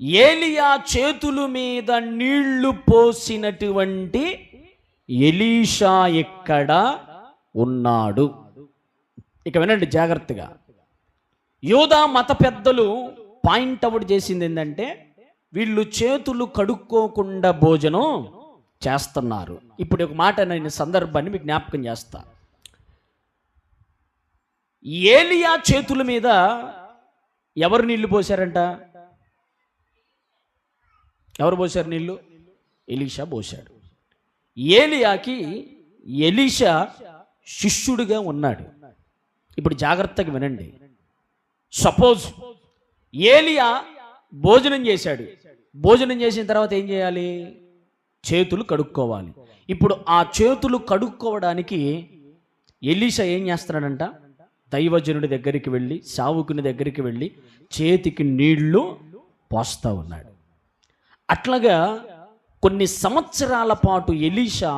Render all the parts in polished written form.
ఏలియా చేతుల మీద నీళ్లు పోసినటువంటి ఎలీషా ఎక్కడ ఉన్నాడు? ఇక వినండి జాగ్రత్తగా. యూదా మత పెద్దలు పాయింట్అవుట్ చేసింది ఏంటంటే, వీళ్ళు చేతులు కడుక్కోకుండా భోజనం చేస్తున్నారు. ఇప్పుడు ఒక మాట నేను సందర్భాన్ని మీకు జ్ఞాపకం చేస్తా. ఏలియా చేతుల మీద ఎవరు నీళ్లు పోశారంట? ఎవరు పోశారు నీళ్లు? ఎలీషా పోశాడు. ఏలియాకి ఎలీషా శిష్యుడిగా ఉన్నాడు. ఇప్పుడు జాగ్రత్తగా వినండి. సపోజ్ ఏలియా భోజనం చేశాడు. భోజనం చేసిన తర్వాత ఏం చేయాలి? చేతులు కడుక్కోవాలి. ఇప్పుడు ఆ చేతులు కడుక్కోవడానికి ఎలీషా ఏం చేస్తున్నాడంట? దైవజనుడి దగ్గరికి వెళ్ళి, సావుకుని దగ్గరికి వెళ్ళి చేతికి నీళ్లు పోస్తా ఉన్నాడు. అట్లాగా కొన్ని సంవత్సరాల పాటు ఎలీషా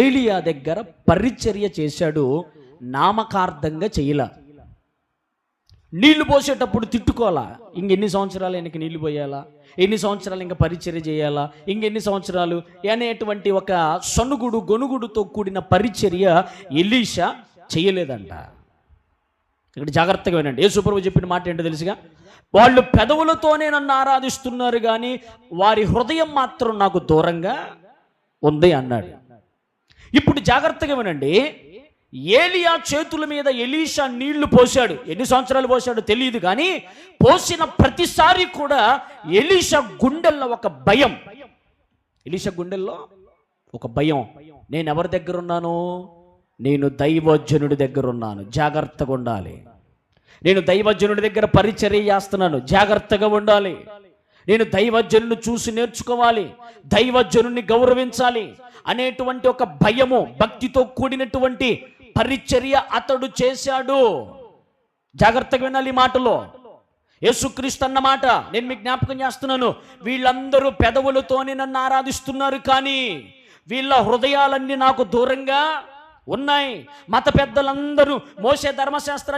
ఏలియా దగ్గర పరిచర్య చేశాడు. నామకార్థంగా చేయలా. నీళ్లు పోసేటప్పుడు తిట్టుకోవాలా, ఇంకెన్ని సంవత్సరాలు ఆయనకి నీళ్లు పోయాలా, ఎన్ని సంవత్సరాలు ఇంకా పరిచర్య చేయాలా, ఇంకెన్ని సంవత్సరాలు అనేటువంటి ఒక సనుగుడు గొనుగుడుతో కూడిన పరిచర్య ఎలీషా చేయలేదంట. ఇక్కడ జాగ్రత్తగా వినండి. యేసుప్రభు చెప్పిన మాట ఏంటో తెలుసుగా? వాళ్ళు పెదవులతోనే నన్ను ఆరాధిస్తున్నారు కానీ వారి హృదయం మాత్రం నాకు దూరంగా ఉంది అన్నాడు. ఇప్పుడు జాగ్రత్తగా వినండి. ఏలియా చేతుల మీద ఎలీషా నీళ్లు పోశాడు. ఎన్ని సంవత్సరాలు పోశాడో తెలియదు కానీ పోసిన ప్రతిసారి కూడా ఎలీషా గుండెల్లో ఒక భయం. ఎలీషా గుండెల్లో ఒక భయం. నేను ఎవరి దగ్గర ఉన్నాను? నేను దైవజనుడి దగ్గర ఉన్నాను, జాగ్రత్తగా ఉండాలి. నేను దైవజనుడి దగ్గర పరిచర్య చేస్తున్నాను, జాగ్రత్తగా ఉండాలి. నేను దైవజనుని చూసి నేర్చుకోవాలి, దైవజనుని గౌరవించాలి అనేటువంటి ఒక భయము, భక్తితో కూడినటువంటి పరిచర్య అతడు చేశాడు. జాగ్రత్తగా వినాలి ఈ మాటలో. యేసుక్రీస్తు అన్న మాట నేను మీకు జ్ఞాపకం చేస్తున్నాను. వీళ్ళందరూ పెదవులతోనే నన్ను ఆరాధిస్తున్నారు కానీ వీళ్ళ హృదయాలన్నీ నాకు దూరంగా ఉన్నాయి. మత పెద్దలందరూ మోసే ధర్మశాస్త్రాన్ని